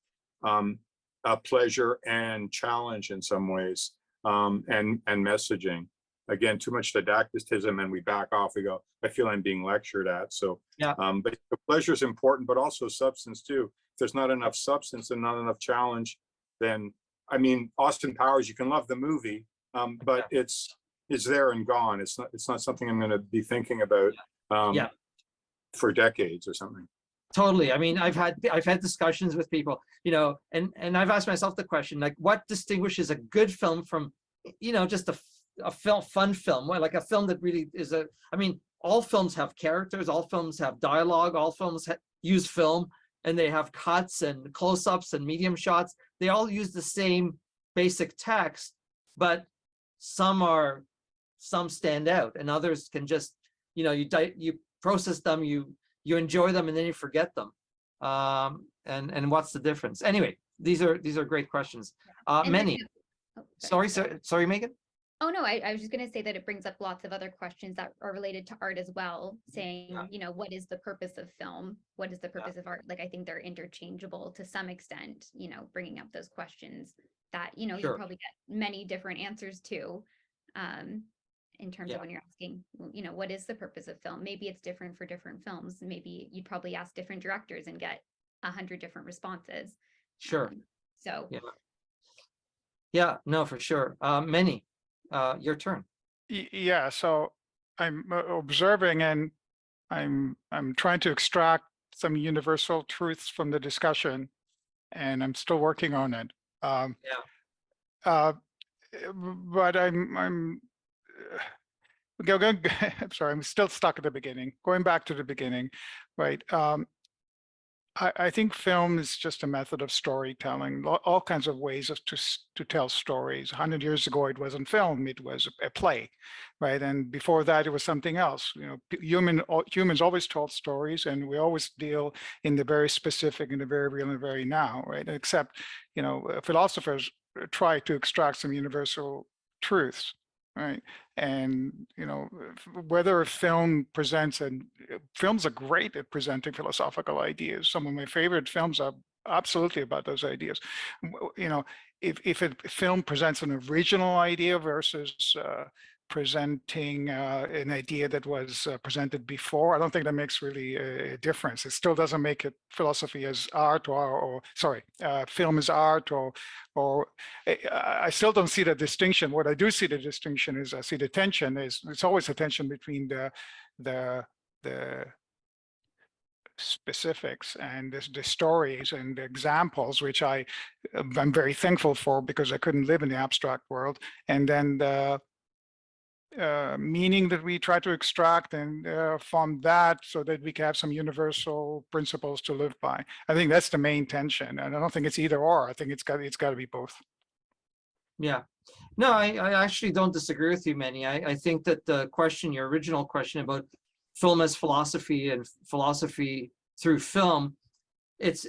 pleasure and challenge in some ways, and messaging. Again, too much didacticism and we back off. We go, I feel I'm being lectured at. So, yeah. But the pleasure is important, but also substance too. If there's not enough substance and not enough challenge, then, I mean, Austin Powers, you can love the movie, but it's there and gone. It's not something I'm going to be thinking about for decades or something. Totally. I mean, I've had discussions with people, you know, and I've asked myself the question, like, what distinguishes a good film from, you know, just a fun film? Well, like a film that really is I mean, all films have characters, all films have dialogue, all films use film, and they have cuts and close-ups and medium shots. They all use the same basic text, but some stand out, and others can just, you know, you process them, you enjoy them, and then you forget them. And what's the difference? Anyway, these are great questions. Many. Sorry, Meaghan. Oh no, I was just going to say that it brings up lots of other questions that are related to art as well, saying, you know, what is the purpose of film? What is the purpose of art? Like, I think they're interchangeable to some extent, you know, bringing up those questions that, you know, you probably get many different answers to, in terms of when you're asking, you know, what is the purpose of film? Maybe it's different for different films. Maybe you'd probably ask different directors and get 100 different responses. Sure. So. Yeah, no, for sure. Many. Your turn. Yeah, so I'm observing, and I'm trying to extract some universal truths from the discussion, and I'm still working on it. But I'm sorry, I'm still stuck at the beginning. Going back to the beginning, right? I think film is just a method of storytelling, all kinds of ways to tell stories. 100 years ago, it wasn't film, it was a play, right? And before that, it was something else. You know, humans always told stories, and we always deal in the very specific and the very real and the very now, right? Except, you know, philosophers try to extract some universal truths, right? And, you know, whether a film presents, and films are great at presenting philosophical ideas. Some of my favorite films are absolutely about those ideas. You know, if a film presents an original idea versus presenting an idea that was presented before, I don't think that makes really a difference. It still doesn't make it philosophy as art, or film as art, or I still don't see the distinction. What I do see the distinction is, I see the tension is, it's always a tension between the specifics and the stories and the examples, which I'm very thankful for because I couldn't live in the abstract world. And then the meaning that we try to extract and from that so that we can have some universal principles to live by. I think that's the main tension. And I don't think it's either or. I think it's got to be both. Yeah. No, I actually don't disagree with you, Manny. I think that the question, your original question about film as philosophy and philosophy through film, it's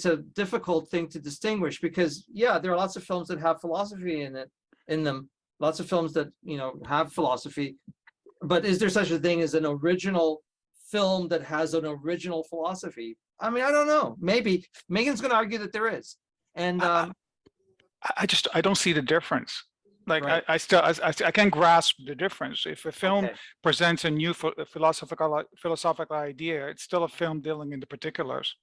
a difficult thing to distinguish because, yeah, there are lots of films that have philosophy in them. Lots of films that, have philosophy, but is there such a thing as an original film that has an original philosophy? I mean, I don't know. Maybe Meaghan's going to argue that there is. And I don't see the difference. Like Right. I can grasp the difference. If a film Okay. presents a new philosophical idea, it's still a film dealing in the particulars.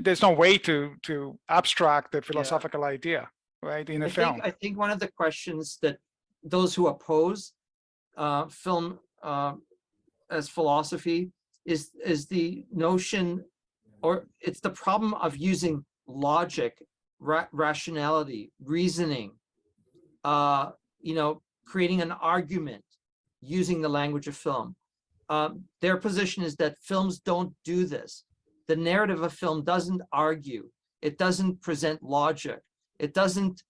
There's no way to abstract the philosophical idea, right, in a film. I think one of the questions that those who oppose film as philosophy is the notion, or it's the problem of using logic, rationality, reasoning, creating an argument using the language of film. Their position is that films don't do this. The narrative of film doesn't argue. It doesn't present logic. It doesn't,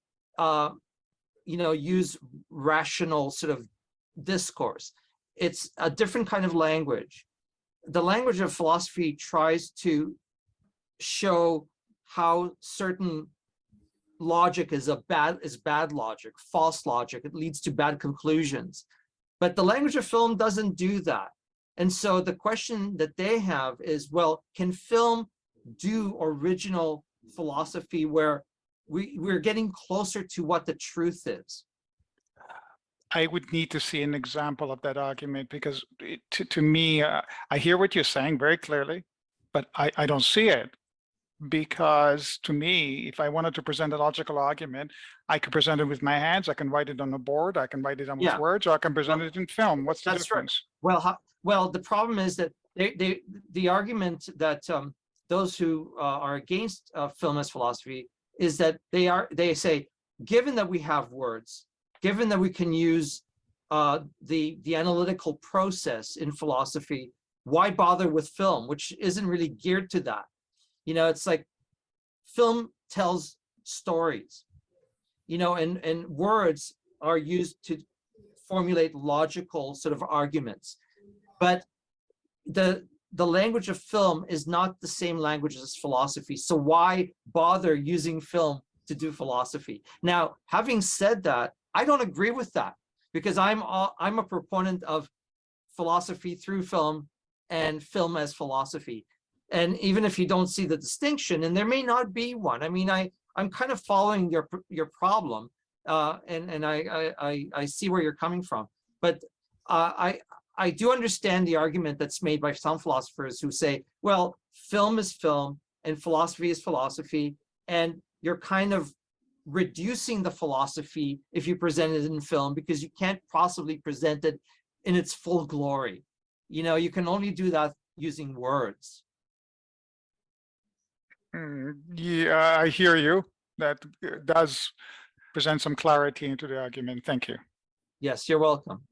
use rational sort of discourse. It's a different kind of language. The language of philosophy tries to show how certain logic is bad logic, false logic. It leads to bad conclusions. But the language of film doesn't do that. And so the question that they have is, well, can film do original philosophy where we're getting closer to what the truth is? I would need to see an example of that argument because to me, I hear what you're saying very clearly, but I don't see it. Because to me, if I wanted to present a logical argument, I could present it with my hands. I can write it on a board. I can write it on with words, or I can present it in film. What's the difference? Right. Well, the problem is that the argument that those who are against film as philosophy is that they say, given that we have words, given that we can use the analytical process in philosophy, why bother with film, which isn't really geared to that? It's like film tells stories, and words are used to formulate logical sort of arguments. But the language of film is not the same language as philosophy. So why bother using film to do philosophy? Now, having said that, I don't agree with that because I'm a proponent of philosophy through film and film as philosophy. And even if you don't see the distinction, and there may not be one, I mean, I'm kind of following your problem, and I see where you're coming from. But I do understand the argument that's made by some philosophers who say, well, film is film and philosophy is philosophy, and you're kind of reducing the philosophy if you present it in film because you can't possibly present it in its full glory. You can only do that using words. Yeah, I hear you. That does present some clarity into the argument. Thank you. Yes, you're welcome.